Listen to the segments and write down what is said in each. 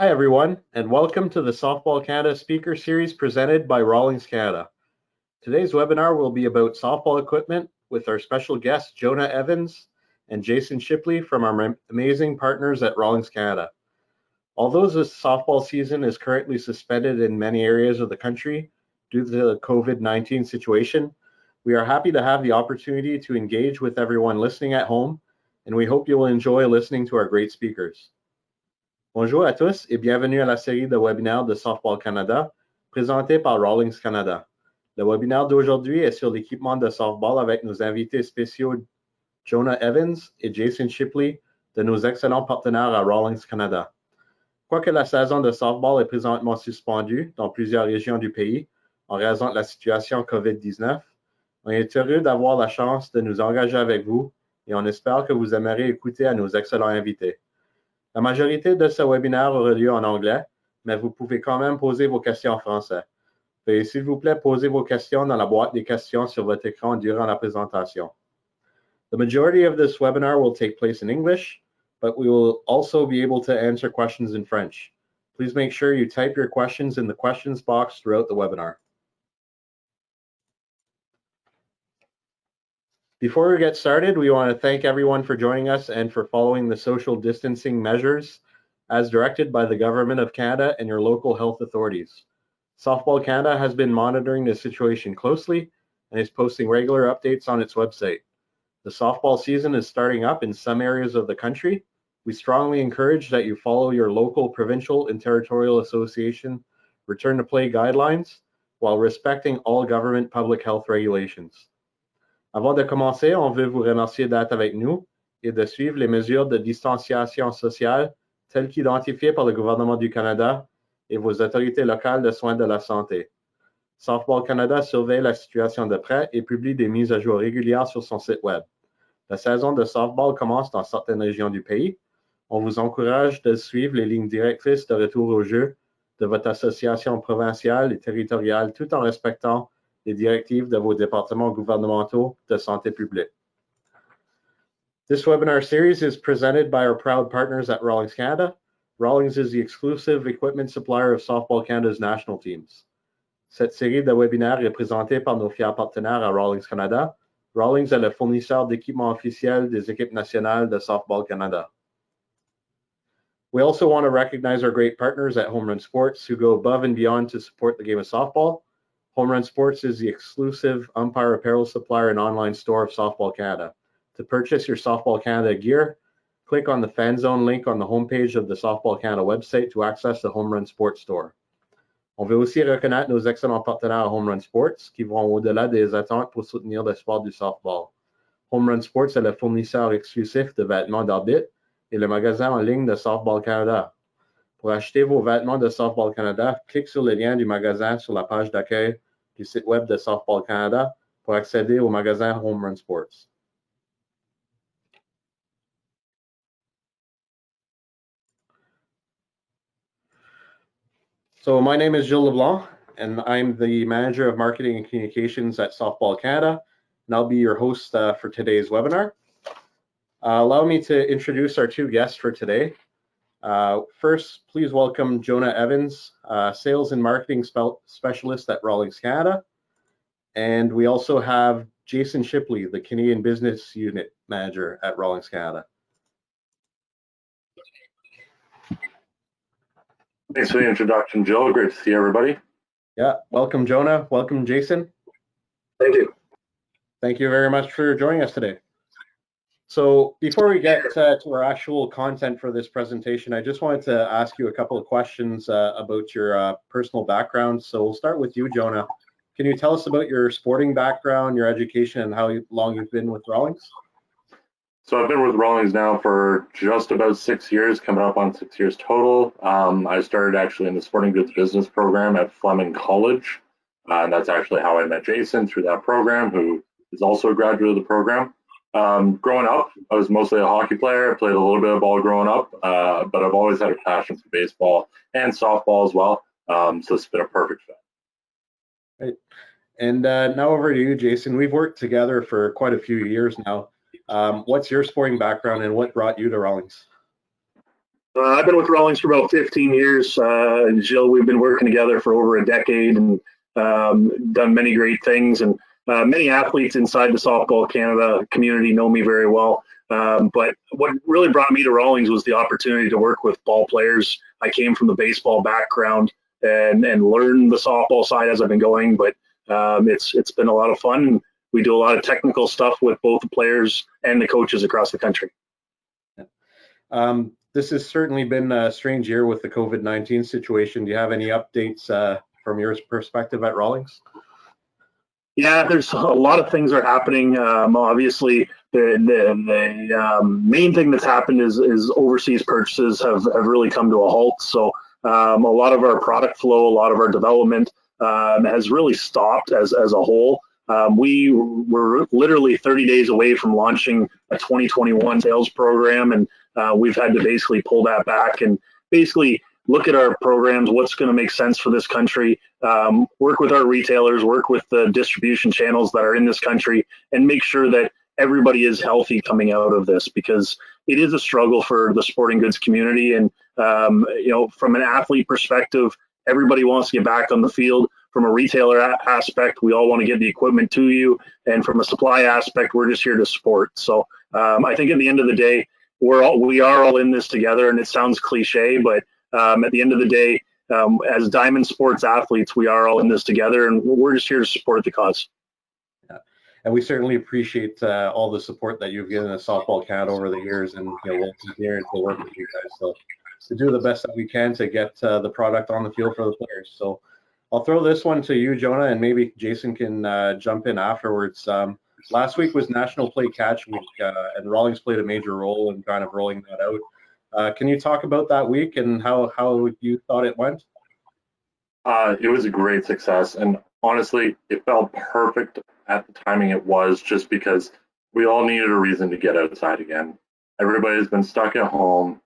Hi, everyone, and welcome to the Softball Canada Speaker Series presented by Rawlings Canada. Today's webinar will be about softball equipment with our special guests, Jonah Evans and Jason Shipley from our amazing partners at Rawlings Canada. Although the softball season is currently suspended in many areas of the country due to the COVID-19 situation, we are happy to have the opportunity to engage with everyone listening at home, and we hope you will enjoy listening to our great speakers. Bonjour à tous et bienvenue à la série de webinaires de Softball Canada présentée par Rawlings Canada. Le webinaire d'aujourd'hui est sur l'équipement de softball avec nos invités spéciaux Jonah Evans et Jason Shipley de nos excellents partenaires à Rawlings Canada. Quoique la saison de softball est présentement suspendue dans plusieurs régions du pays en raison de la situation COVID-19, on est heureux d'avoir la chance de nous engager avec vous et on espère que vous aimerez écouter à nos excellents invités. La majorité de ce webinaire aura lieu en anglais, mais vous pouvez quand même poser vos questions en français. Veuillez s'il vous plaît poser vos questions dans la boîte des questions sur votre écran durant la présentation. The majority of this webinar will take place in English, but we will also be able to answer questions in French. Please make sure you type your questions in the questions box throughout the webinar. Before we get started, we want to thank everyone for joining us and for following the social distancing measures as directed by the Government of Canada and your local health authorities. Softball Canada has been monitoring the situation closely and is posting regular updates on its website. The softball season is starting up in some areas of the country. We strongly encourage that you follow your local, provincial, and territorial association return to play guidelines while respecting all government public health regulations. Avant de commencer, on veut vous remercier d'être avec nous et de suivre les mesures de distanciation sociale telles qu'identifiées par le gouvernement du Canada et vos autorités locales de soins de la santé. Softball Canada surveille la situation de près et publie des mises à jour régulières sur son site web. La saison de softball commence dans certaines régions du pays. On vous encourage de suivre les lignes directrices de retour au jeu de votre association provinciale et territoriale tout en respectant les directives de vos départements gouvernementaux de santé publique. This webinar series is presented by our proud partners at Rawlings Canada. Rawlings is the exclusive equipment supplier of Softball Canada's national teams. Cette série de webinaires est présentée par nos fiers partenaires à Rawlings Canada. Rawlings est le fournisseur d'équipements officiels des équipes nationales de Softball Canada. We also want to recognize our great partners at Home Run Sports who go above and beyond to support the game of softball. Home Run Sports is the exclusive umpire apparel supplier and online store of Softball Canada. To purchase your Softball Canada gear, click on the Fan Zone link on the homepage of the Softball Canada website to access the Home Run Sports store. On veut aussi reconnaître nos excellents partenaires à Home Run Sports qui vont au-delà des attentes pour soutenir le sport du softball. Home Run Sports est le fournisseur exclusif de vêtements d'arbitre et le magasin en ligne de Softball Canada. Pour acheter vos vêtements de Softball Canada, clique sur le lien du magasin sur la page d'accueil du site web de Softball Canada pour accéder au magasin Home Run Sports. So my name is Gilles LeBlanc, and I'm the Manager of Marketing and Communications at Softball Canada, and I'll be your host for today's webinar. Allow me to introduce our two guests for today. First, please welcome Jonah Evans, Sales and Marketing Specialist at Rawlings Canada. And we also have Jason Shipley, the Canadian Business Unit Manager at Rawlings Canada. Thanks for the introduction, Jill. Great to see everybody. Yeah, welcome, Jonah. Welcome, Jason. Thank you. Thank you very much for joining us today. So before we get to our actual content for this presentation, I just wanted to ask you a couple of questions about your personal background. So we'll start with you, Jonah. Can you tell us about your sporting background, your education, and how long you've been with Rawlings? So I've been with Rawlings now for just about 6 years, coming up on 6 years total. I started actually in the sporting goods business program at Fleming College. And that's actually how I met Jason through that program, who is also a graduate of the program. Growing up, I was mostly a hockey player. I played a little bit of ball growing up, but I've always had a passion for baseball and softball as well. So it's been a perfect fit. Right. And now over to you, Jason. We've worked together for quite a few years now. What's your sporting background and what brought you to Rawlings? I've been with Rawlings for about 15 years. Jill, we've been working together for over a decade and done many great things. And many athletes inside the Softball Canada community know me very well. But what really brought me to Rawlings was the opportunity to work with ball players. I came from the baseball background and learn the softball side as I've been going. But it's been a lot of fun. We do a lot of technical stuff with both the players and the coaches across the country. This has certainly been a strange year with the COVID-19 situation. Do you have any updates from your perspective at Rawlings? Yeah, there's a lot of things are happening. Obviously, the main thing that's happened is overseas purchases have really come to a halt. So a lot of our product flow, a lot of our development has really stopped as a whole. We were literally 30 days away from launching a 2021 sales program, and we've had to basically pull that back and basically look at our programs, what's going to make sense for this country, work with our retailers, work with the distribution channels that are in this country, and make sure that everybody is healthy coming out of this, because it is a struggle for the sporting goods community. And, from an athlete perspective, everybody wants to get back on the field. From a retailer aspect, we all want to get the equipment to you. And from a supply aspect, we're just here to support. So I think at the end of the day, we are all in this together, and it sounds cliche, but at the end of the day, as Diamond Sports athletes, we are all in this together, and we're just here to support the cause. Yeah. And we certainly appreciate all the support that you've given us Softball Canada over the years, and we'll continue to work with you guys to do the best that we can to get the product on the field for the players. So I'll throw this one to you, Jonah, and maybe Jason can jump in afterwards. Last week was National Play Catch Week, and Rawlings played a major role in kind of rolling that out. Can you talk about that week and how you thought it went? It was a great success, and honestly, it felt perfect at the timing it was, just because we all needed a reason to get outside again. Everybody's been stuck at home,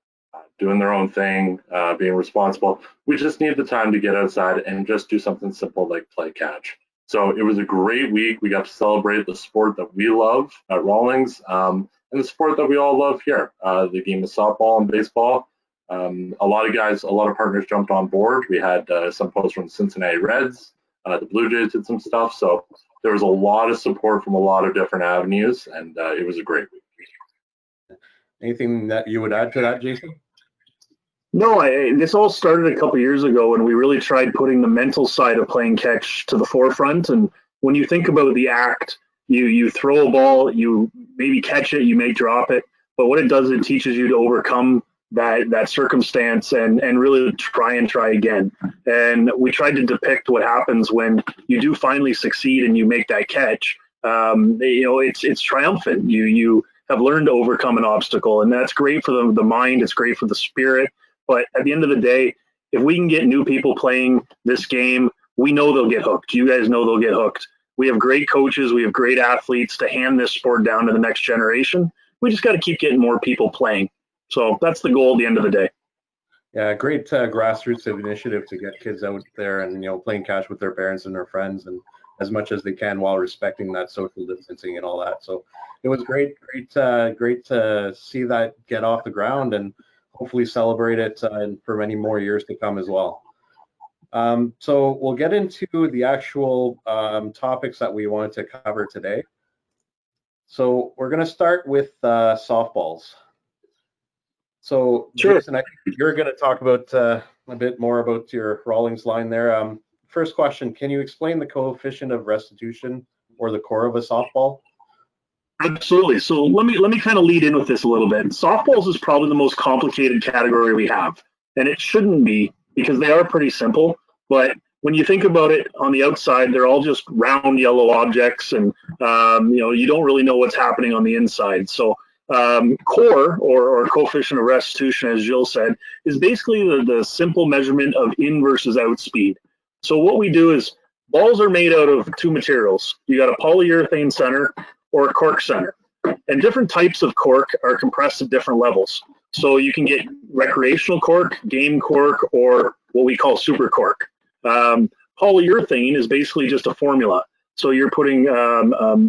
doing their own thing, being responsible. We just need the time to get outside and just do something simple like play catch. So it was a great week. We got to celebrate the sport that we love at Rawlings, and the sport that we all love here, the game of softball and baseball. A lot of guys, a lot of partners jumped on board. We had some folks from Cincinnati Reds, the Blue Jays did some stuff. So there was a lot of support from a lot of different avenues, and it was a great week. Anything that you would add to that, Jason? No, this all started a couple years ago when we really tried putting the mental side of playing catch to the forefront. And when you think about the act, you throw a ball, you maybe catch it, you may drop it, but what it does, it teaches you to overcome that circumstance and really try again. And we tried to depict what happens when you do finally succeed and you make that catch. It's triumphant. You have learned to overcome an obstacle, and that's great for the mind. It's great for the spirit. But at the end of the day, if we can get new people playing this game, we know they'll get hooked. You guys know they'll get hooked. We have great coaches. We have great athletes to hand this sport down to the next generation. We just got to keep getting more people playing. So that's the goal at the end of the day. Yeah, great grassroots initiative to get kids out there and playing catch with their parents and their friends, and as much as they can while respecting that social distancing and all that. So it was great to see that get off the ground, and hopefully celebrate it for many more years to come as well. So we'll get into the actual topics that we wanted to cover today. So we're going to start with softballs. So Sure. Jason, I think you're going to talk about a bit more about your Rawlings line there. First question, can you explain the coefficient of restitution, or the core of a softball? Absolutely. So let me kind of lead in with this a little bit. Softballs is probably the most complicated category we have, and it shouldn't be, because they are pretty simple. But when you think about it, on the outside, they're all just round yellow objects, and you don't really know what's happening on the inside. So core, or coefficient of restitution, as Jill said, is basically the simple measurement of in versus out speed. So what we do is, balls are made out of two materials. You got a polyurethane center or a cork center. And different types of cork are compressed at different levels. So you can get recreational cork, game cork, or what we call super cork. Polyurethane is basically just a formula. So you're putting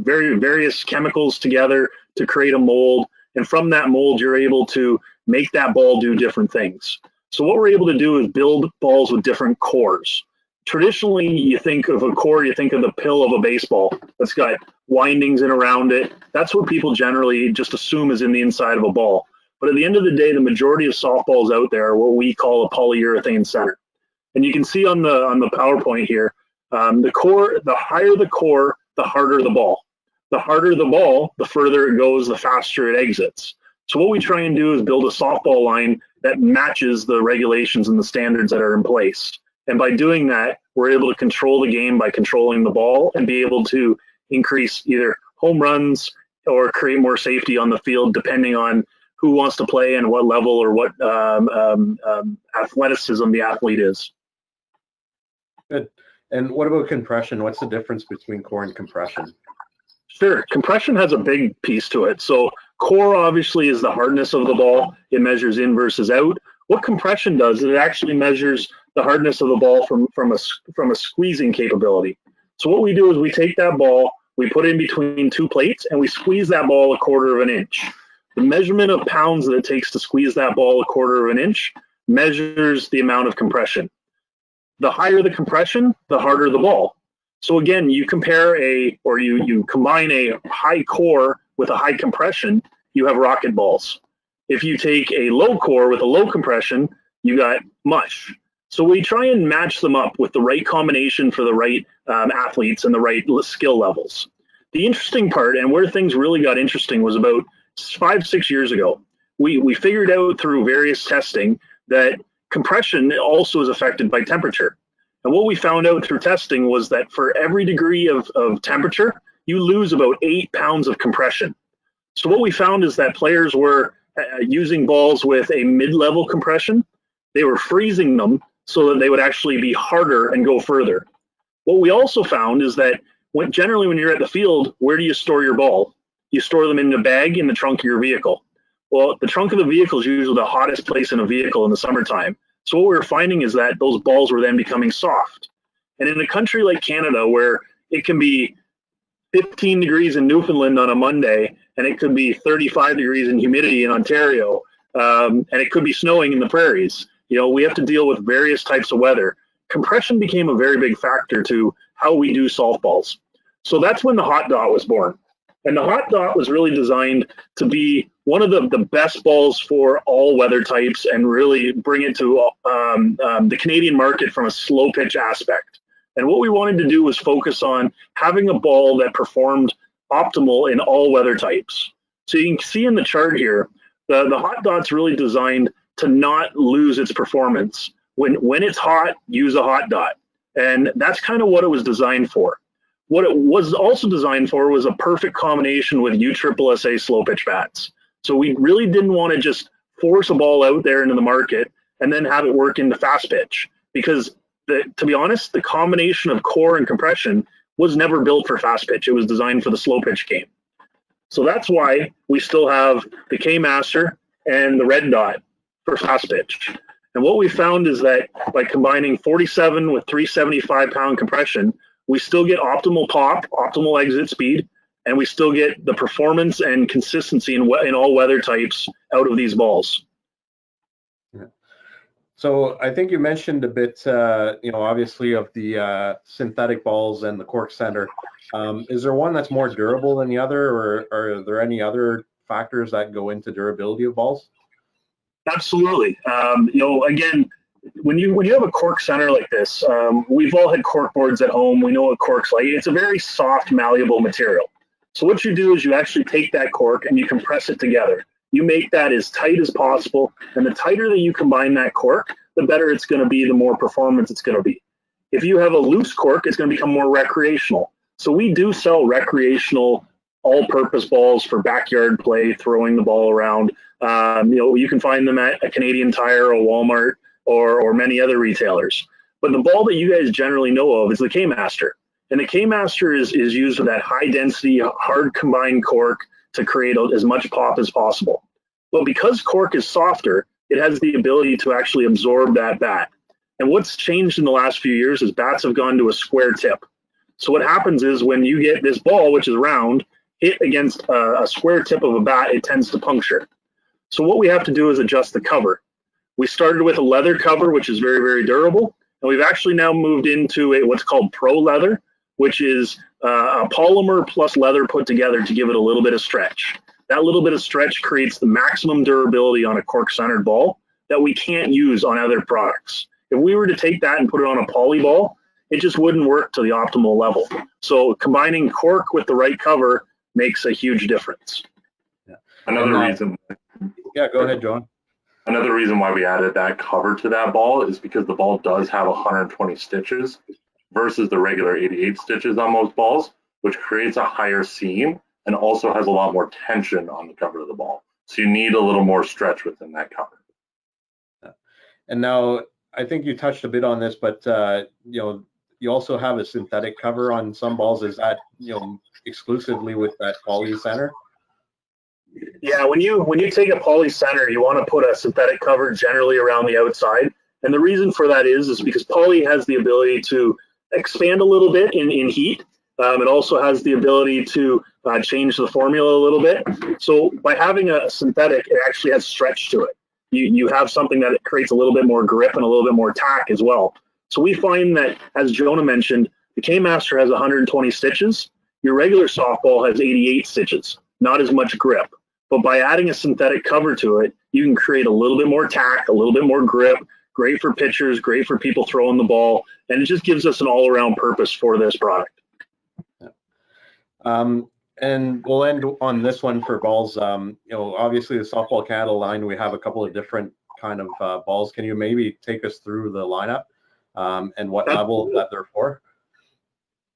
various chemicals together to create a mold. And from that mold, you're able to make that ball do different things. So what we're able to do is build balls with different cores. Traditionally, you think of a core, you think of the pill of a baseball that's got windings in around it. That's what people generally just assume is in the inside of a ball. But at the end of the day, the majority of softballs out there are what we call a polyurethane center. And you can see on the PowerPoint here, the core, the higher the core, the harder the ball. The harder the ball, the further it goes, the faster it exits. So what we try and do is build a softball line that matches the regulations and the standards that are in place. And by doing that, we're able to control the game by controlling the ball and be able to increase either home runs or create more safety on the field, depending on who wants to play and what level or what athleticism the athlete is. Good. And what about compression? What's the difference between core and compression? Sure. Compression has a big piece to it. So core obviously is the hardness of the ball. It measures in versus out. What compression does is it actually measures the hardness of the ball from a squeezing capability. So what we do is we take that ball, we put it in between two plates, and we squeeze that ball 1/4 of an inch. The measurement of pounds that it takes to squeeze that ball 1/4 of an inch measures the amount of compression. The higher the compression, the harder the ball. So again, you compare you combine a high core with a high compression, you have rocket balls. If you take a low core with a low compression, you got mush. So we try and match them up with the right combination for the right athletes and the right skill levels. The interesting part, and where things really got interesting, was about 5-6 years ago. We figured out through various testing that compression also is affected by temperature. And what we found out through testing was that for every degree of temperature, you lose about 8 pounds of compression. So what we found is that players were using balls with a mid-level compression. They were freezing them so that they would actually be harder and go further. What we also found is that generally when you're at the field, where do you store your ball? You store them in a bag in the trunk of your vehicle. Well, the trunk of the vehicle is usually the hottest place in a vehicle in the summertime. So what we were finding is that those balls were then becoming soft. And in a country like Canada, where it can be 15 degrees in Newfoundland on a Monday, and it could be 35 degrees in humidity in Ontario, and it could be snowing in the prairies, we have to deal with various types of weather. Compression became a very big factor to how we do softballs. So that's when the hot dot was born. And the hot dot was really designed to be one of the best balls for all weather types and really bring it to the Canadian market from a slow pitch aspect. And what we wanted to do was focus on having a ball that performed optimal in all weather types. So you can see in the chart here, the hot dot's really designed to not lose its performance. When it's hot, use a hot dot. And that's kind of what it was designed for. What it was also designed for was a perfect combination with USSSA slow pitch bats. So we really didn't want to just force a ball out there into the market and then have it work into fast pitch, because to be honest, the combination of core and compression was never built for fast pitch. It was designed for the slow pitch game. So that's why we still have the K-Master and the red dot for fast pitch. And what we found is that by combining 47 with 375-pound compression, we still get optimal pop, optimal exit speed, and we still get the performance and consistency in all weather types out of these balls. Yeah. So I think you mentioned a bit, obviously of the synthetic balls and the cork center. Is there one that's more durable than the other, or are there any other factors that go into durability of balls? Absolutely. Again, when you have a cork center like this, we've all had cork boards at home. We know what cork's like. It's a very soft, malleable material. So what you do is you actually take that cork and you compress it together. You make that as tight as possible, and the tighter that you combine that cork, the better it's going to be, the more performance it's going to be. If you have a loose cork, it's going to become more recreational. So we do sell recreational all-purpose balls for backyard play, throwing the ball around. You can find them at a Canadian Tire, a Walmart, or many other retailers. But the ball that you guys generally know of is the K-Master. And the K-Master is used with that high-density, hard combined cork to create as much pop as possible. But because cork is softer, it has the ability to actually absorb that bat. And what's changed in the last few years is bats have gone to a square tip. So what happens is when you get this ball, which is round, hit against a square tip of a bat, it tends to puncture. So what we have to do is adjust the cover. We started with a leather cover, which is very, very durable. And we've actually now moved into what's called pro leather, which is a polymer plus leather put together to give it a little bit of stretch. That little bit of stretch creates the maximum durability on a cork-centered ball that we can't use on other products. If we were to take that and put it on a poly ball, it just wouldn't work to the optimal level. So combining cork with the right cover makes a huge difference. Yeah. Another reason. Yeah, go ahead, John. Another reason why we added that cover to that ball is because the ball does have 120 stitches versus the regular 88 stitches on most balls, which creates a higher seam and also has a lot more tension on the cover of the ball. So you need a little more stretch within that cover. And now, I think you touched a bit on this, but you also have a synthetic cover on some balls. Is that exclusively with that poly center? Yeah, when you take a poly center, you want to put a synthetic cover generally around the outside. And the reason for that is because poly has the ability to expand a little bit in heat. It also has the ability to change the formula a little bit. So by having a synthetic, it actually has stretch to it. You have something that creates a little bit more grip and a little bit more tack as well. So we find that, as Jonah mentioned, the K-Master has 120 stitches. Your regular softball has 88 stitches, not as much grip. But by adding a synthetic cover to it, you can create a little bit more tack, a little bit more grip, great for pitchers, great for people throwing the ball, and it just gives us an all-around purpose for this product. Yeah. And we'll end on this one for balls. Obviously the Softball Canada line, we have a couple of different kind of balls. Can you maybe take us through the lineup and what level that they're for?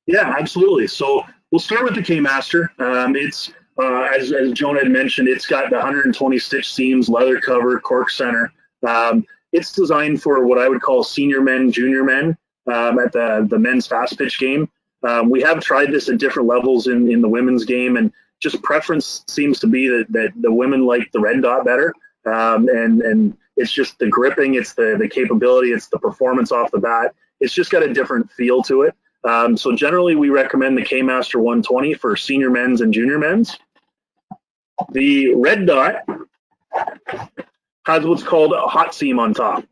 Yeah, absolutely. So we'll start with the K-Master. It's as Jonah had mentioned, it's got the 120 stitch seams, leather cover, cork center. It's designed for what I would call senior men, junior men at the men's fast pitch game. We have tried this at different levels in the women's game, and just preference seems to be that the women like the red dot better. And it's just the gripping, it's the capability, it's the performance off the bat. It's just got a different feel to it. So generally, we recommend the K-Master 120 for senior men's and junior men's. The red dot has what's called a hot seam on top.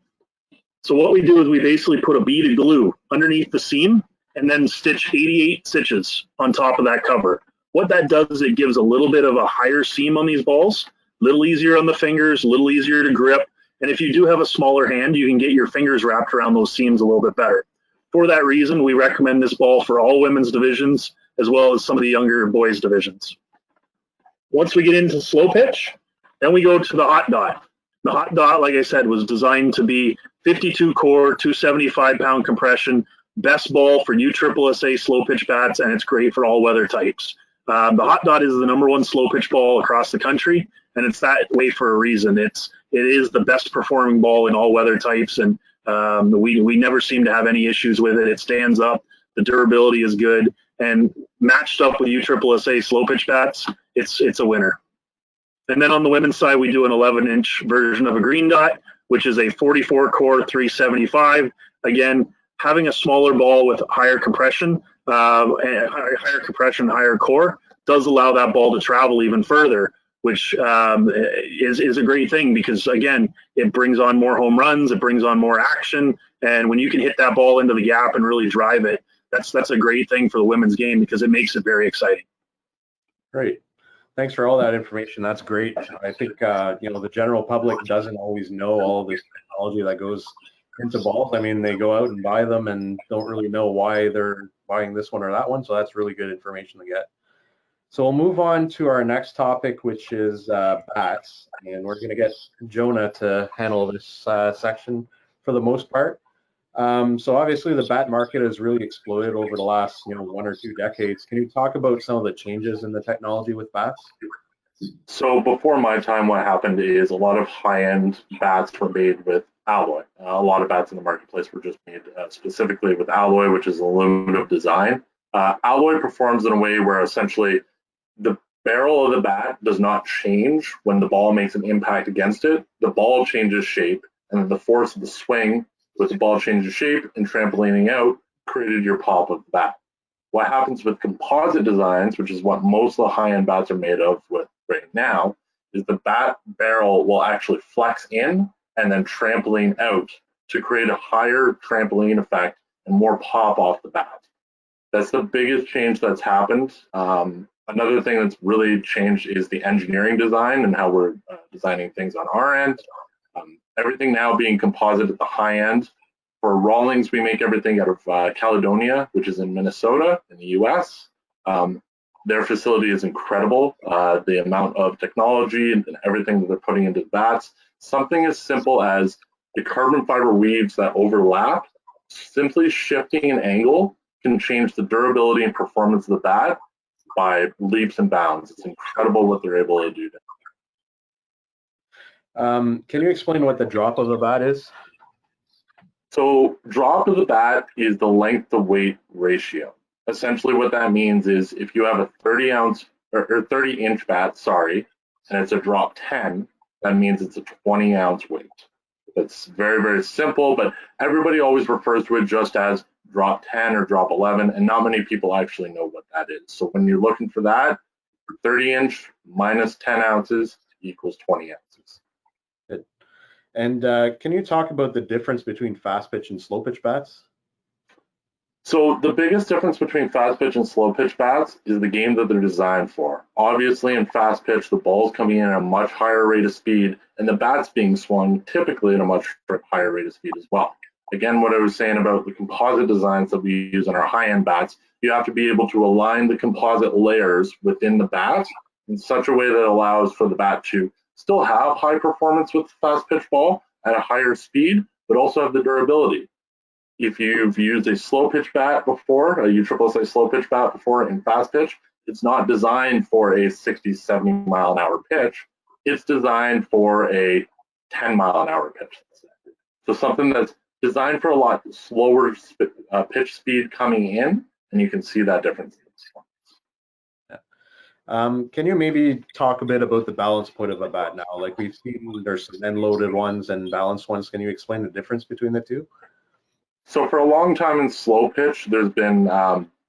So what we do is we basically put a bead of glue underneath the seam and then stitch 88 stitches on top of that cover. What that does is it gives a little bit of a higher seam on these balls, a little easier on the fingers, a little easier to grip. And if you do have a smaller hand, you can get your fingers wrapped around those seams a little bit better. For that reason, we recommend this ball for all women's divisions, as well as some of the younger boys divisions. Once we get into slow pitch, then we go to the hot dot. The hot dot, like I said, was designed to be 52 core, 275-pound compression, best ball for USSSA slow pitch bats, and it's great for all weather types. The hot dot is the #1 slow pitch ball across the country, and it's that way for a reason. It is the best performing ball in all weather types, and we never seem to have any issues with it. It stands up, the durability is good, and matched up with USSSA slow pitch bats, it's a winner. And then on the women's side, we do an 11-inch version of a green dot, which is a 44 core 375. Again, having a smaller ball with higher compression, higher core, does allow that ball to travel even further, which is a great thing because, again, it brings on more home runs, it brings on more action, and when you can hit that ball into the gap and really drive it, that's a great thing for the women's game because it makes it very exciting. Great. Thanks for all that information. That's great. I think the general public doesn't always know all of this technology that goes into balls. I mean, they go out and buy them and don't really know why they're buying this one or that one. So that's really good information to get. So we'll move on to our next topic, which is bats, and we're going to get Jonah to handle this section for the most part. So obviously the bat market has really exploded over the last 1 or 2 decades. Can you talk about some of the changes in the technology with bats? So before my time, what happened is a lot of high-end bats were made with alloy. A lot of bats in the marketplace were just made specifically with alloy, which is aluminum design. Alloy performs in a way where essentially the barrel of the bat does not change when the ball makes an impact against it. The ball changes shape, and the force of the swing with the ball changes shape and trampolining out created your pop of the bat. What happens with composite designs, which is what most of the high-end bats are made of with right now, is the bat barrel will actually flex in and then trampoline out to create a higher trampoline effect and more pop off the bat. That's the biggest change that's happened. Another thing that's really changed is the engineering design and how we're designing things on our end. Everything now being composite at the high end. For Rawlings, we make everything out of Caledonia, which is in Minnesota in the US. Their facility is incredible. The amount of technology and everything that they're putting into the bats. Something as simple as the carbon fiber weaves that overlap, simply shifting an angle can change the durability and performance of the bat by leaps and bounds. It's incredible what they're able to do. Can you explain what the drop of the bat is? So drop of the bat is the length to weight ratio. Essentially what that means is if you have a 30 ounce or 30 inch bat, sorry, and it's a drop 10, that means it's a 20 ounce weight. It's very, very simple, but everybody always refers to it just as drop 10 or drop 11, and not many people actually know what that is. So when you're looking for that, 30 inch minus 10 ounces equals 20 ounces. Good. And can you talk about the difference between fast pitch and slow pitch bats? So the biggest difference between fast pitch and slow pitch bats is the game that they're designed for. Obviously in fast pitch, the ball's coming in at a much higher rate of speed and the bat's being swung typically at a much higher rate of speed as well. Again, what I was saying about the composite designs that we use on our high-end bats, you have to be able to align the composite layers within the bat in such a way that allows for the bat to still have high performance with the fast pitch ball at a higher speed, but also have the durability. If you've used a slow pitch bat before, a USSSA slow pitch bat before in fast pitch, it's not designed for a 60, 70 mile an hour pitch. It's designed for a 10 mile an hour pitch. So something that's designed for a lot slower pitch speed coming in, and you can see that difference. Can you maybe talk a bit about the balance point of a bat now? Like we've seen there's some end-loaded ones and balanced ones. Can you explain the difference between the two? So for a long time in slow pitch, there's been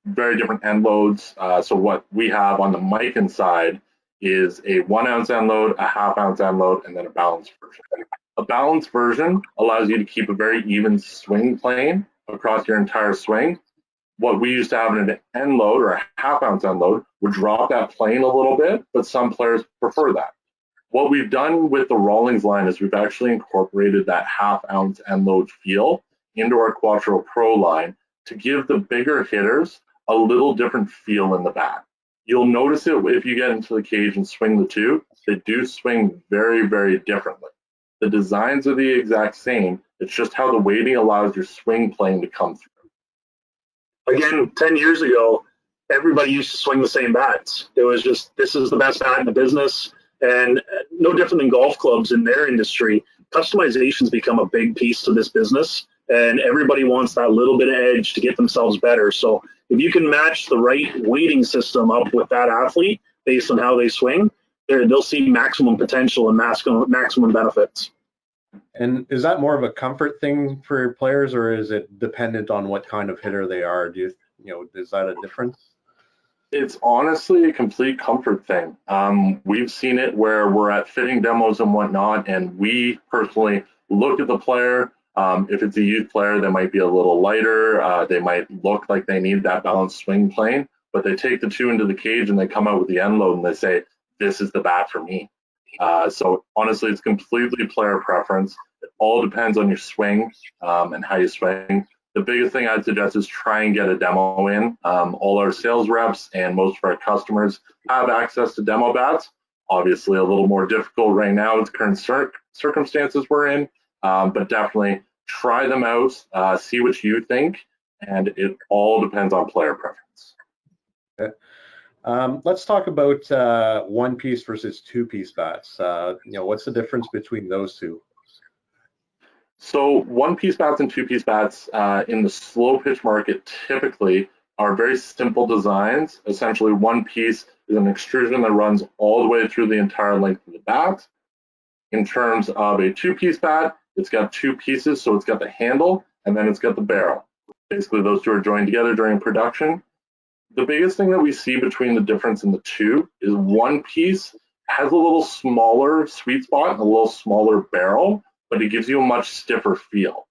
very different end loads. So what we have on the mic side is a 1 ounce end load, a ½ ounce end load, and then a balanced version. A balanced version allows you to keep a very even swing plane across your entire swing. What we used to have in an end load or a ½ ounce end load would drop that plane a little bit, but some players prefer that. What we've done with the Rawlings line is we've actually incorporated that ½ ounce end load feel into our Quatro Pro line to give the bigger hitters a little different feel in the bat. You'll notice it if you get into the cage and swing the two, they do swing very, very differently. The designs are the exact same, it's just how the weighting allows your swing plane to come through. Again, 10 years ago, everybody used to swing the same bats. It was just, this is the best bat in the business, and no different than golf clubs in their industry. Customization's become a big piece to this business, and everybody wants that little bit of edge to get themselves better. So if you can match the right weighting system up with that athlete based on how they swing, they'll see maximum potential and maximum benefits. And is that more of a comfort thing for players, or is it dependent on what kind of hitter they are? Do you know, is that a difference? It's honestly a complete comfort thing. We've seen it where we're at fitting demos and whatnot, and we personally look at the player. If it's a youth player, they might be a little lighter. They might look like they need that balanced swing plane, but they take the two into the cage and they come out with the end load and they say, this is the bat for me. So honestly, it's completely player preference. It all depends on your swing and how you swing. The biggest thing I'd suggest is try and get a demo in. All our sales reps and most of our customers have access to demo bats. Obviously a little more difficult right now with the current circumstances we're in, but definitely try them out, see what you think, and it all depends on player preference. Okay. Let's talk about one-piece versus two-piece bats. You know, what's the difference between those two? So one-piece bats and two-piece bats in the slow pitch market typically are very simple designs. Essentially, one piece is an extrusion that runs all the way through the entire length of the bat. In terms of a two-piece bat, it's got two pieces, so it's got the handle and then it's got the barrel. Basically, those two are joined together during production. The biggest thing that we see between the difference in the two is one piece has a little smaller sweet spot and a little smaller barrel, but it gives you a much stiffer feel.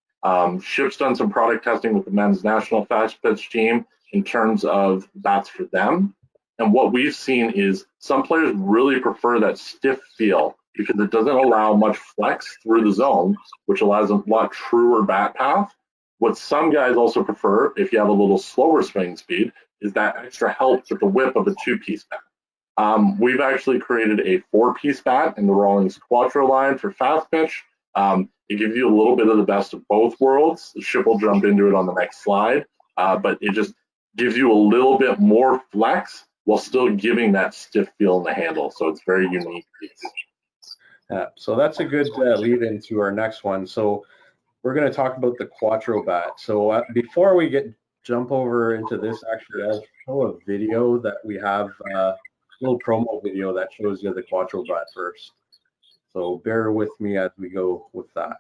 Ship's done some product testing with the men's national fast pitch team in terms of bats for them. And what we've seen is some players really prefer that stiff feel because it doesn't allow much flex through the zone, which allows a lot truer bat path. What some guys also prefer, if you have a little slower swing speed, is that extra help with the whip of a 2-piece bat. We've actually created a 4-piece bat in the Rawlings Quatro line for fast pitch. It gives you a little bit of the best of both worlds. Ship will jump into it on the next slide, but it just gives you a little bit more flex while still giving that stiff feel in the handle. So it's very unique. Yeah, so that's a good lead into our next one. So we're going to talk about the Quatro bat. So before we jump over into this, actually, I'll show a video that we have, a little promo video that shows you the Quatro bat first. So bear with me as we go with that.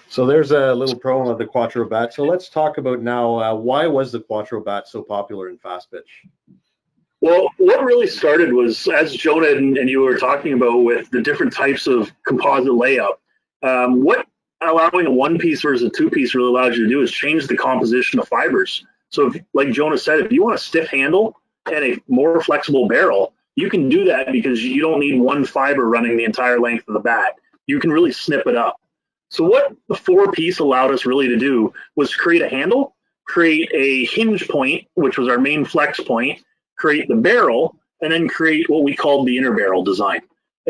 So there's a little promo of the Quatro bat. So let's talk about now, why was the Quatro bat so popular in fast pitch? Well, what really started was, as Jonah and you were talking about with the different types of composite layout, what allowing a 1-piece versus a 2-piece really allows you to do is change the composition of fibers. So if, like Jonah said, if you want a stiff handle and a more flexible barrel, you can do that because you don't need one fiber running the entire length of the bat. You can really snip it up. So what the 4-piece allowed us really to do was create a handle, create a hinge point, which was our main flex point, create the barrel, and then create what we called the inner barrel design.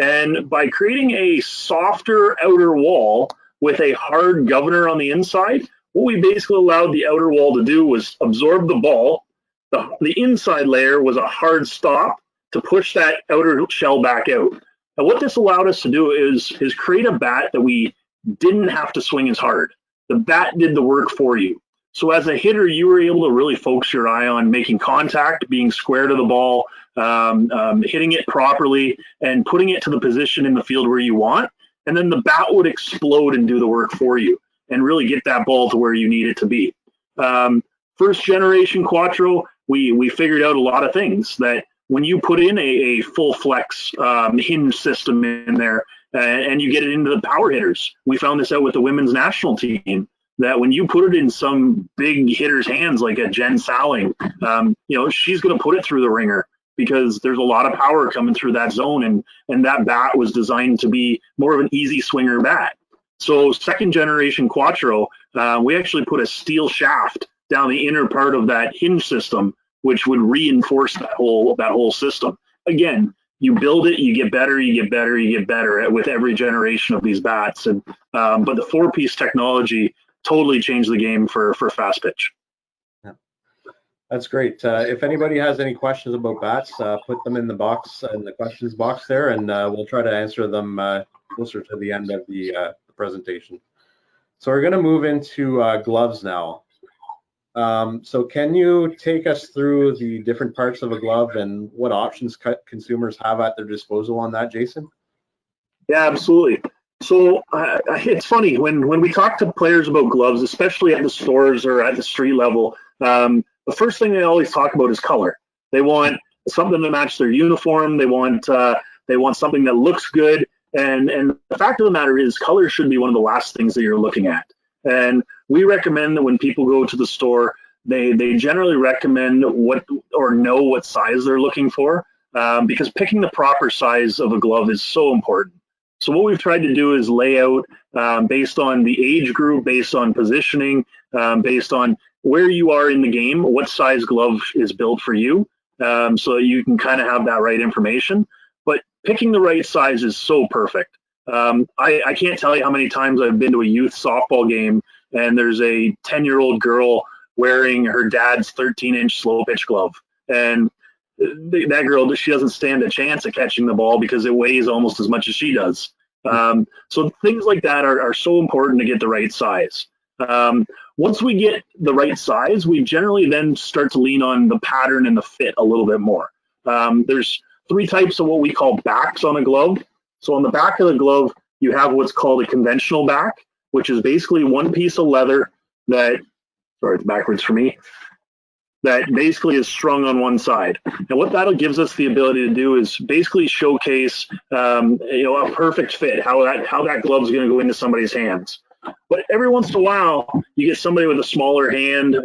And by creating a softer outer wall with a hard governor on the inside, what we basically allowed the outer wall to do was absorb the ball. The inside layer was a hard stop to push that outer shell back out. And what this allowed us to do is create a bat that we didn't have to swing as hard. The bat did the work for you. So as a hitter, you were able to really focus your eye on making contact, being square to the ball, hitting it properly, and putting it to the position in the field where you want. And then the bat would explode and do the work for you and really get that ball to where you need it to be. First generation Quatro, we figured out a lot of things that when you put in a full flex hinge system in there, and you get it into the power hitters. We found this out with the women's national team, that when you put it in some big hitter's hands, like a Jen Salling, she's going to put it through the ringer because there's a lot of power coming through that zone, and that bat was designed to be more of an easy swinger bat. So second generation Quatro, we actually put a steel shaft down the inner part of that hinge system, which would reinforce that whole system. Again, you build it, you get better, you get better, you get better with every generation of these bats. And but the 4-piece technology totally changed the game for fast pitch. Yeah. That's great. If anybody has any questions about bats, put them in the box, in the questions box there, and we'll try to answer them closer to the end of the presentation. So we're going to move into gloves now. So can you take us through the different parts of a glove and what options consumers have at their disposal on that, Jason? Yeah, absolutely. So it's funny when we talk to players about gloves, especially at the stores or at the street level, the first thing they always talk about is color. They want something to match their uniform. They want something that looks good. And the fact of the matter is, color should be one of the last things that you're looking at. And we recommend that when people go to the store, they generally recommend know what size they're looking for, because picking the proper size of a glove is so important. So what we've tried to do is lay out based on the age group, based on positioning, based on where you are in the game, what size glove is built for you, so that you can kind of have that right information. But picking the right size is so perfect. I can't tell you how many times I've been to a youth softball game and there's a 10-year-old girl wearing her dad's 13-inch slow pitch glove. And that girl, she doesn't stand a chance at catching the ball because it weighs almost as much as she does. So things like that are so important to get the right size. Once we get the right size, we generally then start to lean on the pattern and the fit a little bit more. There's 3 types of what we call backs on a glove. So on the back of the glove, you have what's called a conventional back, which is basically one piece of leather that, sorry, it's backwards for me, that basically is strung on one side. And what that gives us the ability to do is basically showcase, a perfect fit, how that glove is going to go into somebody's hands. But every once in a while, you get somebody with a smaller hand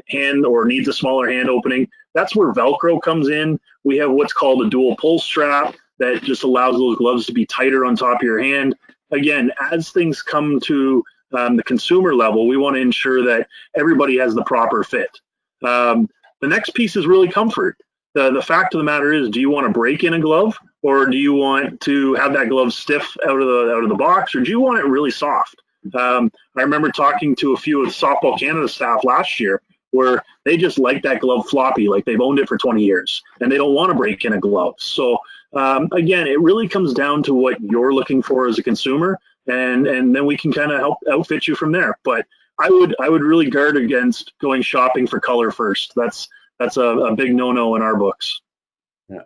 or needs a smaller hand opening. That's where Velcro comes in. We have what's called a dual pull strap that just allows those gloves to be tighter on top of your hand. Again, as things come to the consumer level, we want to ensure that everybody has the proper fit. The next piece is really comfort. The fact of the matter is, do you want to break in a glove, or do you want to have that glove stiff out of the box, or do you want it really soft? I remember talking to a few of Softball Canada staff last year where they just like that glove floppy, like they've owned it for 20 years, and they don't want to break in a glove. So again, it really comes down to what you're looking for as a consumer, and then we can kind of help outfit you from there. But I would really guard against going shopping for color first. That's a big no-no in our books. Yeah.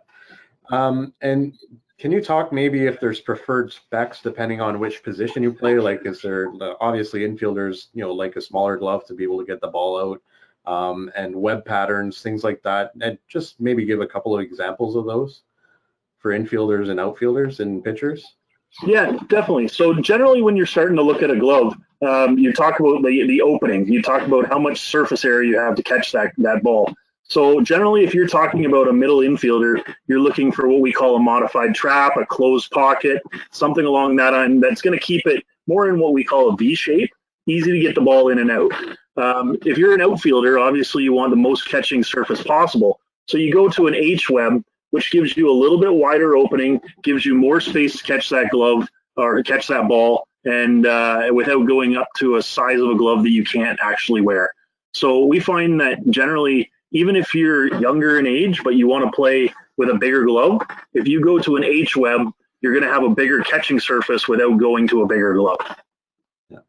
And can you talk maybe if there's preferred specs depending on which position you play? Like, is there obviously infielders, like a smaller glove to be able to get the ball out, and web patterns, things like that, and just maybe give a couple of examples of those for infielders and outfielders and pitchers? Yeah, definitely. So generally, when you're starting to look at a glove, you talk about the opening. You talk about how much surface area you have to catch that ball. So generally, if you're talking about a middle infielder, you're looking for what we call a modified trap, a closed pocket, something along that line that's going to keep it more in what we call a V shape, easy to get the ball in and out. If you're an outfielder, obviously you want the most catching surface possible. So you go to an H-web, which gives you a little bit wider opening, gives you more space to catch that glove or catch that ball, and without going up to a size of a glove that you can't actually wear. So we find that generally, even if you're younger in age, but you want to play with a bigger glove, if you go to an H-web, you're going to have a bigger catching surface without going to a bigger glove. Yeah.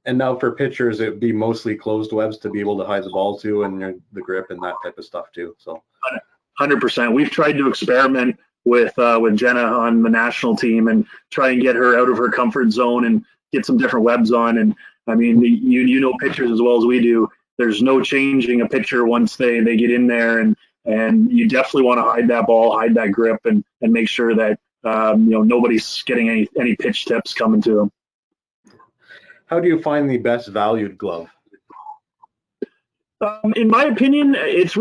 And now for pitchers, it would be mostly closed webs to be able to hide the ball to, and the grip and that type of stuff too. So 100%. We've tried to experiment with Jenna on the national team and try and get her out of her comfort zone and get some different webs on. And I mean, you know pitchers as well as we do. There's no changing a pitcher once they get in there, and you definitely want to hide that ball, hide that grip, and make sure that nobody's getting any pitch tips coming to them. How do you find the best valued glove? In my opinion, it's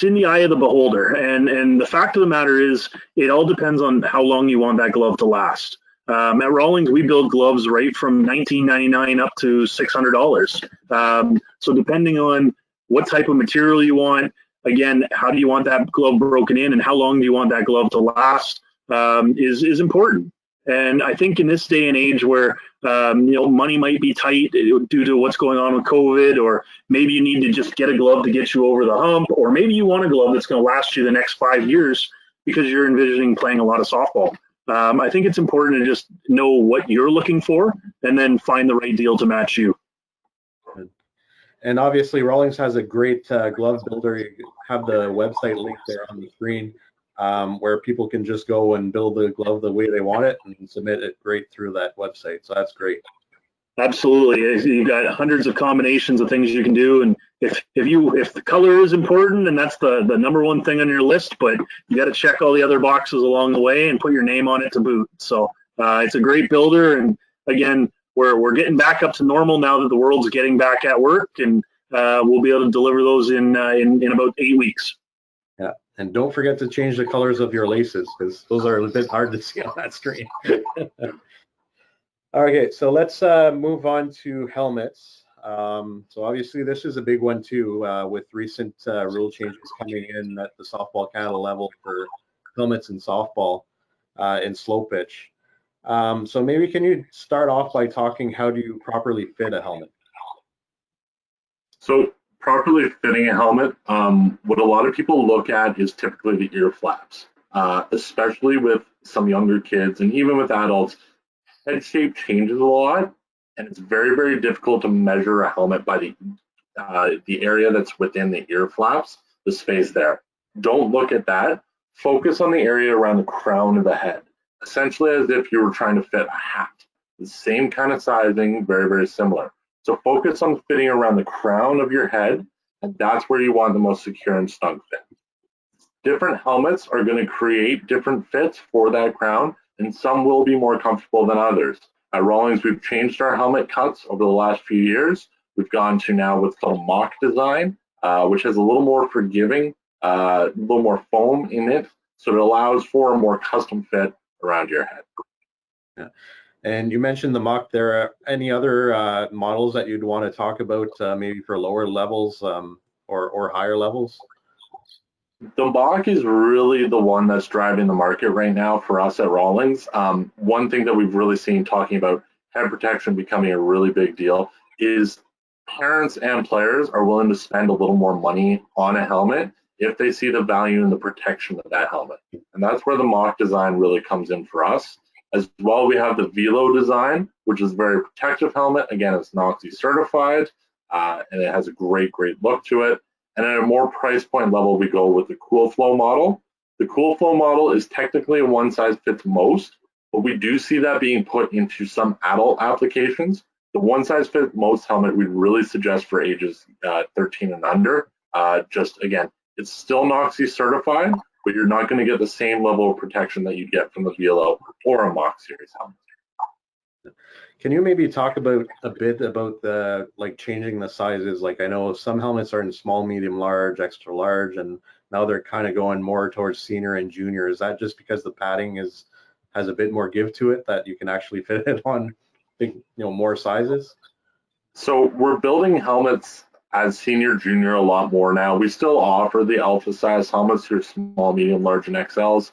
in the eye of the beholder, and the fact of the matter is, it all depends on how long you want that glove to last. At Rawlings, we build gloves right from $19.99 up to $600. So depending on what type of material you want, again, how do you want that glove broken in, and how long do you want that glove to last, is important. And I think in this day and age where money might be tight due to what's going on with COVID, or maybe you need to just get a glove to get you over the hump, or maybe you want a glove that's going to last you the next 5 years because you're envisioning playing a lot of softball. I think it's important to just know what you're looking for and then find the right deal to match you. And obviously, Rawlings has a great glove builder. You have the website link there on the screen, where people can just go and build the glove the way they want it and submit it right through that website. So that's great. Absolutely. You've got hundreds of combinations of things you can do. And if the color is important and that's the number one thing on your list, but you got to check all the other boxes along the way and put your name on it to boot. So it's a great builder. And again, we're getting back up to normal now that the world's getting back at work, and we'll be able to deliver those in about 8 weeks. Yeah, and don't forget to change the colors of your laces, because those are a bit hard to see on that screen. Okay, so let's move on to helmets. So obviously this is a big one too, with recent rule changes coming in at the Softball Canada level for helmets in softball in slow pitch. So maybe can you start off by talking how do you properly fit a helmet? So properly fitting a helmet, what a lot of people look at is typically the ear flaps, especially with some younger kids and even with adults. Head shape changes a lot, and it's very, very difficult to measure a helmet by the area that's within the ear flaps, the space there. Don't look at that. Focus on the area around the crown of the head, essentially as if you were trying to fit a hat. The same kind of sizing, very, very similar. So focus on fitting around the crown of your head, and that's where you want the most secure and snug fit. Different helmets are going to create different fits for that crown, and some will be more comfortable than others. At Rawlings, we've changed our helmet cuts over the last few years. We've gone to now what's called a mock design, which has a little more forgiving, a little more foam in it, so it allows for a more custom fit around your head. Yeah. And you mentioned the mock. There are any other models that you'd want to talk about, maybe for lower levels or higher levels? The mock is really the one that's driving the market right now for us at Rawlings. One thing that we've really seen talking about head protection becoming a really big deal is parents and players are willing to spend a little more money on a helmet if they see the value in the protection of that helmet. And that's where the mock design really comes in for us. As well, we have the Velo design, which is a very protective helmet. Again, it's NOXI certified, and it has a great, great look to it. And at a more price point level, we go with the Cool Flow model. The Cool Flow model is technically a one size fits most, but we do see that being put into some adult applications. The one size fits most helmet we'd really suggest for ages 13 and under. Just again, it's still NOXI certified, but you're not going to get the same level of protection that you get from the Velo or a Mock Series helmet. Can you maybe talk about a bit about the changing the sizes? Like, I know some helmets are in small, medium, large, extra large, and now they're kind of going more towards senior and junior. Is that just because the padding has a bit more give to it that you can actually fit it on big, more sizes? So we're building helmets as senior, junior a lot more now. We still offer the alpha size helmets for small, medium, large, and XLs.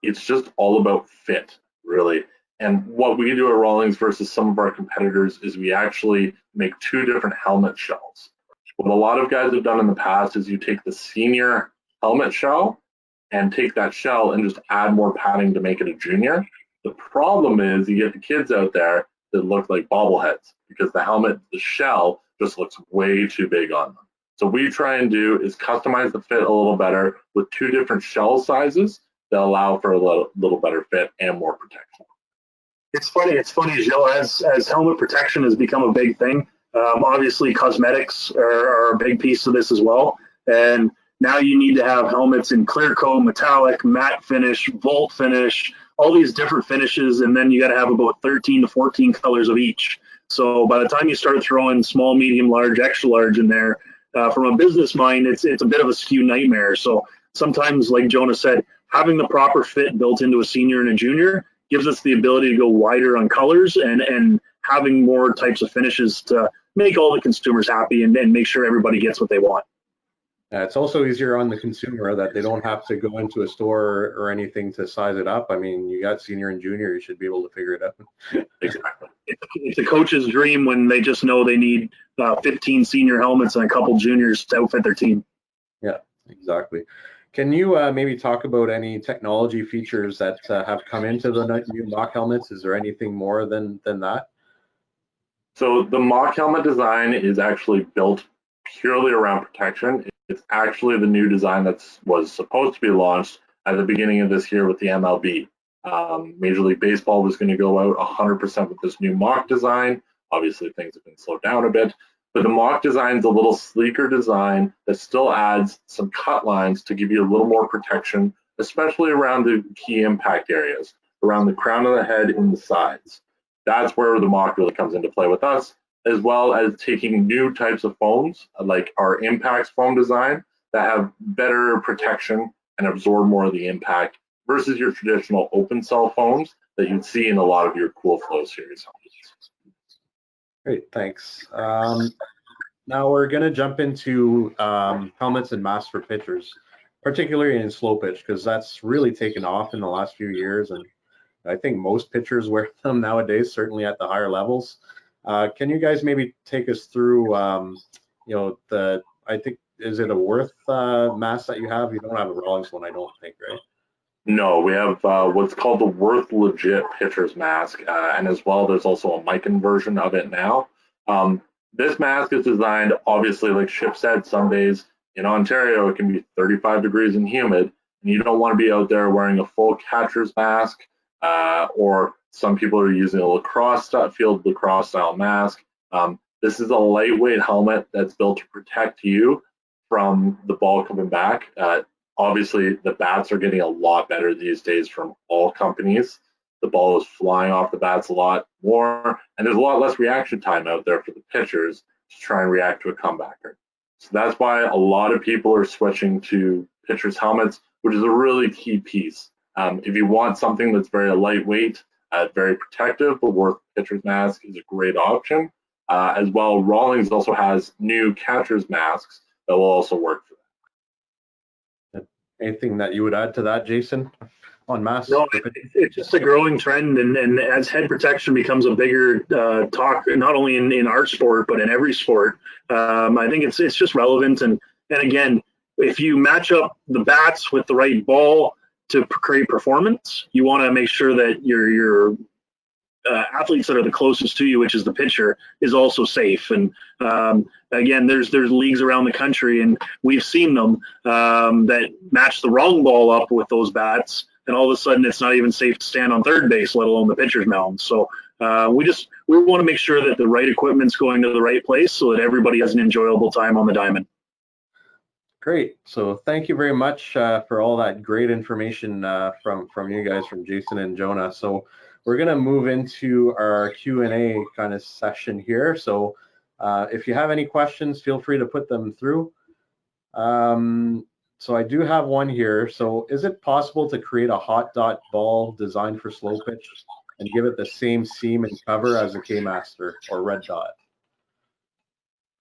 It's just all about fit, really. And what we do at Rawlings versus some of our competitors is we actually make two different helmet shells. What a lot of guys have done in the past is you take the senior helmet shell and take that shell and just add more padding to make it a junior. The problem is you get the kids out there that look like bobbleheads because the shell just looks way too big on them. So what we try and do is customize the fit a little better with two different shell sizes that allow for a little better fit and more protection. It's funny, Jill, as helmet protection has become a big thing. Obviously, cosmetics are a big piece of this as well. And now you need to have helmets in clear coat, metallic, matte finish, volt finish, all these different finishes. And then you got to have about 13 to 14 colors of each. So by the time you start throwing small, medium, large, extra large in there, from a business mind, it's a bit of a skew nightmare. So sometimes, like Jonah said, having the proper fit built into a senior and a junior gives us the ability to go wider on colors and having more types of finishes to make all the consumers happy and make sure everybody gets what they want. It's also easier on the consumer that they don't have to go into a store or anything to size it up. I mean, you got senior and junior, you should be able to figure it out. Exactly. It's a coach's dream when they just know they need 15 senior helmets and a couple juniors to outfit their team. Yeah, exactly. Can you maybe talk about any technology features that have come into the new mock helmets? Is there anything more than that? So the mock helmet design is actually built purely around protection. It's actually the new design that was supposed to be launched at the beginning of this year with the MLB. Major League Baseball was going to go out 100% with this new mock design. Obviously, things have been slowed down a bit, but the mock design is a little sleeker design that still adds some cut lines to give you a little more protection, especially around the key impact areas, around the crown of the head and the sides. That's where the mock really comes into play with us, as well as taking new types of foams, like our impacts foam design, that have better protection and absorb more of the impact versus your traditional open cell foams that you'd see in a lot of your Cool Flow series helmets. Great, thanks. Now we're going to jump into helmets and masks for pitchers, particularly in slow pitch, because that's really taken off in the last few years, and I think most pitchers wear them nowadays, certainly at the higher levels. Can you guys maybe take us through, I think, is it a Worth mask that you have? You don't have a Rawlings one, I don't think, right? No, we have what's called the Worth Legit Pitcher's Mask, and as well, there's also a mican version of it now. This mask is designed, obviously, like Ship said, some days in Ontario it can be 35 degrees and humid, and you don't want to be out there wearing a full catcher's mask, or some people are using a field lacrosse style mask. This is a lightweight helmet that's built to protect you from the ball coming back. Obviously, the bats are getting a lot better these days from all companies. The ball is flying off the bats a lot more, and there's a lot less reaction time out there for the pitchers to try and react to a comebacker. So that's why a lot of people are switching to pitchers' helmets, which is a really key piece. If you want something that's very lightweight, very protective, the Worth pitcher's mask is a great option. As well, Rawlings also has new catcher's masks that will also work for that. Anything that you would add to that, Jason, on masks? No, it's just a growing trend, and as head protection becomes a bigger talk, not only in our sport but in every sport, I think it's just relevant. And again, if you match up the bats with the right ball to create performance, you want to make sure that your athletes that are the closest to you, which is the pitcher, is also safe. And again, there's leagues around the country, and we've seen them that match the wrong ball up with those bats, and all of a sudden it's not even safe to stand on third base, let alone the pitcher's mound. So we want to make sure that the right equipment's going to the right place so that everybody has an enjoyable time on the diamond. Great. So thank you very much for all that great information from you guys, from Jason and Jonah. So we're going to move into our Q&A kind of session here. So if you have any questions, feel free to put them through. So I do have one here. So is it possible to create a hot dot ball designed for slow pitch and give it the same seam and cover as a K-Master or red dot?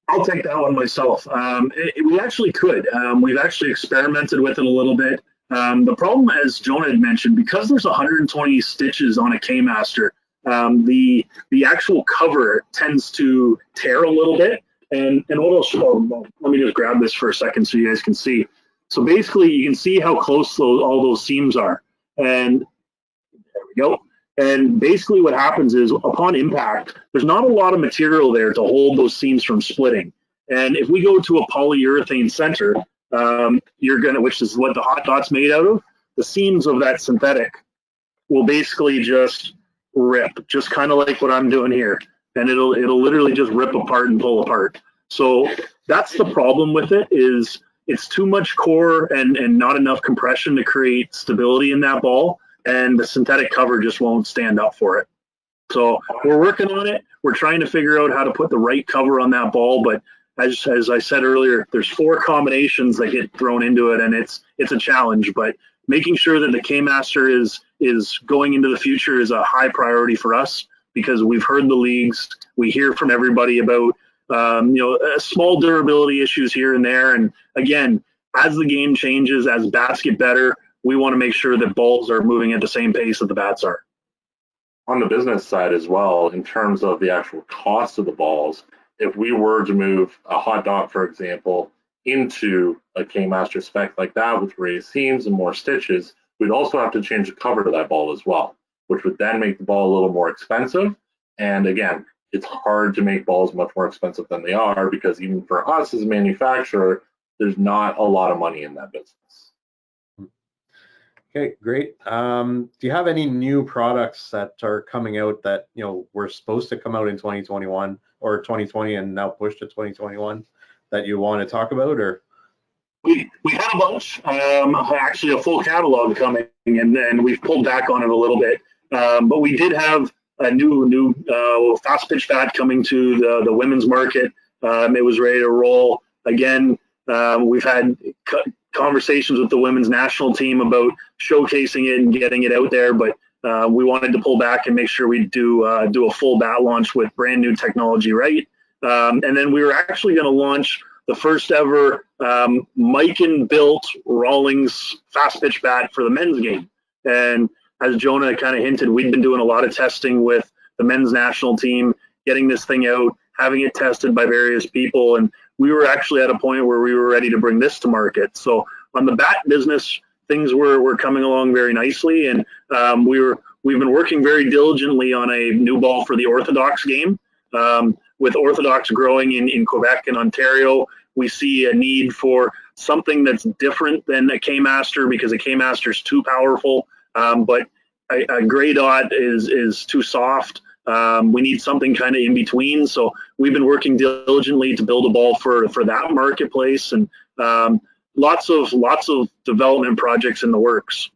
I'll take that one myself. We actually could. We've actually experimented with it a little bit. The problem, as Jonah had mentioned, because there's 120 stitches on a K-Master, the actual cover tends to tear a little bit. And what I'll show, let me just grab this for a second so you guys can see. So basically, you can see how close all those seams are. And there we go. And basically what happens is, upon impact, there's not a lot of material there to hold those seams from splitting. And if we go to a polyurethane center, which is what the hot dot's made out of, the seams of that synthetic will basically just rip, just kind of like what I'm doing here. And it'll literally just rip apart and pull apart. So that's the problem with it, is it's too much core and not enough compression to create stability in that ball. And the synthetic cover just won't stand up for it. So we're working on it. We're trying to figure out how to put the right cover on that ball. But as I said earlier, there's 4 combinations that get thrown into it, and it's a challenge. But making sure that the K-Master is going into the future is a high priority for us, because we've heard the leagues. We hear from everybody about small durability issues here and there. And again, as the game changes, as bats get better, we want to make sure that balls are moving at the same pace that the bats are. On the business side as well, in terms of the actual cost of the balls, if we were to move a hot dot, for example, into a K-Master spec like that with raised seams and more stitches, we'd also have to change the cover to that ball as well, which would then make the ball a little more expensive. And again, it's hard to make balls much more expensive than they are, because even for us as a manufacturer, there's not a lot of money in that business. Okay, great. Do you have any new products that are coming out that were supposed to come out in 2021 or 2020 and now pushed to 2021 that you want to talk about? Or We had a bunch, actually a full catalog coming, and then we've pulled back on it a little bit. But we did have a new fast pitch bat coming to the women's market. It was ready to roll. Again, we've had conversations with the women's national team about showcasing it and getting it out there, but we wanted to pull back and make sure we do a full bat launch with brand new technology, right? And then we were actually going to launch the first ever Mikan built Rawlings fast pitch bat for the men's game. And as Jonah kind of hinted, we'd been doing a lot of testing with the men's national team, getting this thing out, having it tested by various people, and we were actually at a point where we were ready to bring this to market. So on the bat business, things were coming along very nicely, and we've been working very diligently on a new ball for the Orthodox game. With Orthodox growing in Quebec and Ontario, we see a need for something that's different than a K-Master because a K-Master is too powerful, but a gray dot is too soft. We need something kind of in between. So we've been working diligently to build a ball for that marketplace, and lots of development projects in the works.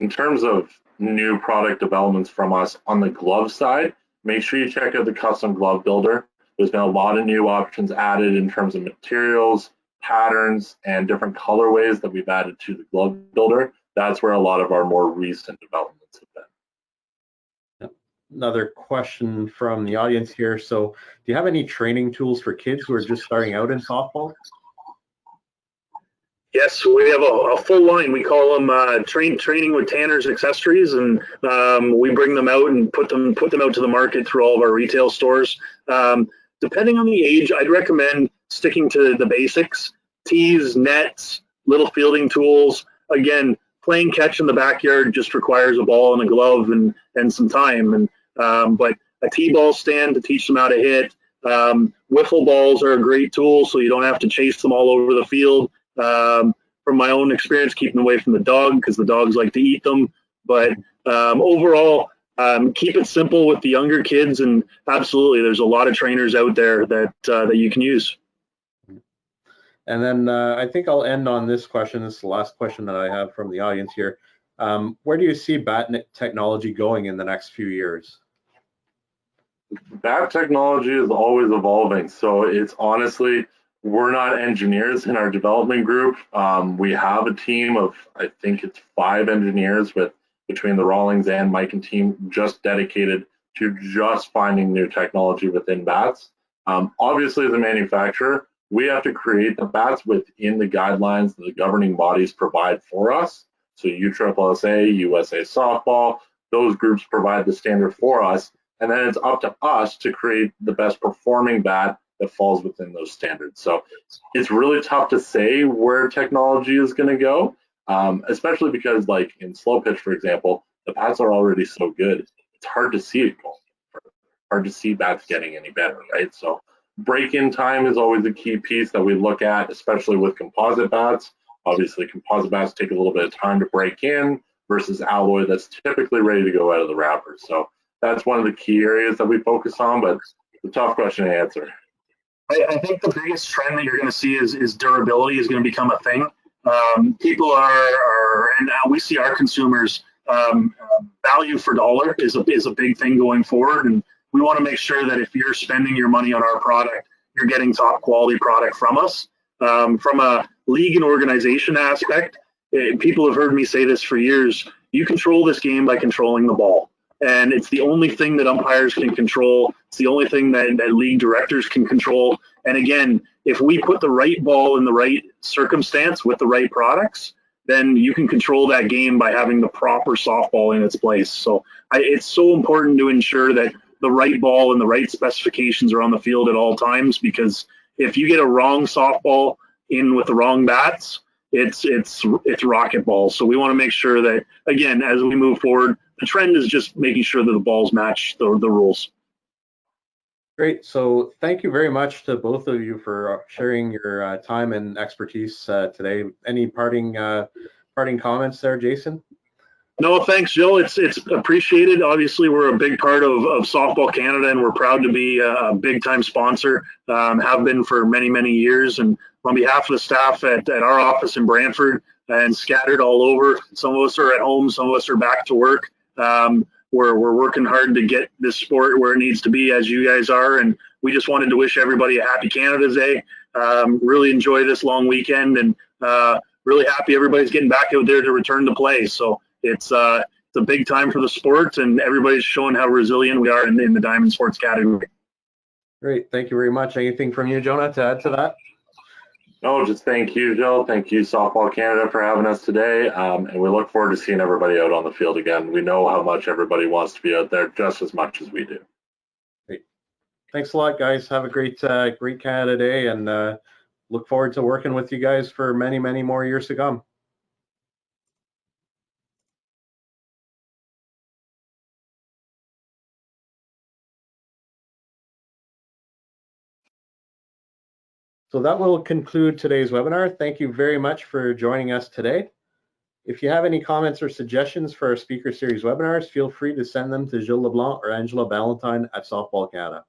In terms of new product developments from us on the glove side, make sure you check out the custom glove builder. There's been a lot of new options added in terms of materials, patterns, and different colorways that we've added to the glove builder. That's where a lot of our more recent developments have been. Another question from the audience here. So do you have any training tools for kids who are just starting out in softball? Yes, we have a full line. We call them training with Tanner's accessories, and we bring them out and put them out to the market through all of our retail stores. Depending on the age, I'd recommend sticking to the basics: tees, nets, little fielding tools. Again, playing catch in the backyard just requires a ball and a glove and some time. And but a tee-ball stand to teach them how to hit. Wiffle balls are a great tool, so you don't have to chase them all over the field. From my own experience, keeping away from the dog because the dogs like to eat them. But overall, keep it simple with the younger kids, and absolutely, there's a lot of trainers out there that you can use. And then I think I'll end on this question. This is the last question that I have from the audience here. Where do you see bat technology going in the next few years? Bat technology is always evolving, so it's honestly, we're not engineers in our development group. We have a team of, I think it's 5 engineers between the Rawlings and Mikan team just dedicated to just finding new technology within bats. Obviously, as a manufacturer, we have to create the bats within the guidelines that the governing bodies provide for us. So USSSA, USA Softball, those groups provide the standard for us, and then it's up to us to create the best performing bat that falls within those standards. So it's really tough to say where technology is going to go, especially because, like in slow pitch, for example, the bats are already so good. It's hard to see it going further. Hard to see bats getting any better, right? So break-in time is always a key piece that we look at, especially with composite bats. Obviously, composite bats take a little bit of time to break in versus alloy that's typically ready to go out of the wrapper. So that's one of the key areas that we focus on, but it's a tough question to answer. I think the biggest trend that you're going to see is durability is going to become a thing. People and now we see our consumers, value for dollar is a big thing going forward, and we want to make sure that if you're spending your money on our product, you're getting top quality product from us. From a league and organization aspect, people have heard me say this for years: you control this game by controlling the ball. And it's the only thing that umpires can control. It's the only thing that league directors can control. And again, if we put the right ball in the right circumstance with the right products, then you can control that game by having the proper softball in its place. So it's so important to ensure that the right ball and the right specifications are on the field at all times, because if you get a wrong softball in with the wrong bats, it's rocket balls. So we want to make sure that, again, as we move forward, the trend is just making sure that the balls match the rules. Great. So thank you very much to both of you for sharing your time and expertise today. Any parting Parting comments there, Jason? No, thanks, Jill. It's appreciated. Obviously, we're a big part of Softball Canada, and we're proud to be a big-time sponsor. Have been for many, many years. And on behalf of the staff at our office in Brantford and scattered all over, some of us are at home, some of us are back to work. We're working hard to get this sport where it needs to be, as you guys are. And we just wanted to wish everybody a happy Canada's Day. Really enjoy this long weekend, and really happy everybody's getting back out there to return to play. So it's a big time for the sport, and everybody's showing how resilient we are in the diamond sports category. Great, thank you very much. Anything from you, Jonah, to add to that? No, just thank you, Jill. Thank you, Softball Canada, for having us today. And we look forward to seeing everybody out on the field again. We know how much everybody wants to be out there, just as much as we do. Great. Thanks a lot, guys. Have a great Canada Day, and look forward to working with you guys for many, many more years to come. So that will conclude today's webinar. Thank you very much for joining us today. If you have any comments or suggestions for our speaker series webinars, feel free to send them to Gilles Leblanc or Angela Ballantyne at Softball Canada.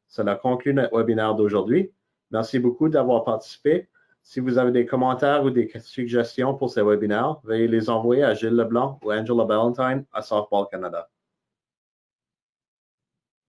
Cela conclut notre webinaire d'aujourd'hui. Merci beaucoup d'avoir participé. Si vous avez des commentaires ou des suggestions pour ces webinaires, veuillez les envoyer à Gilles Leblanc ou Angela Ballantyne à Softball Canada.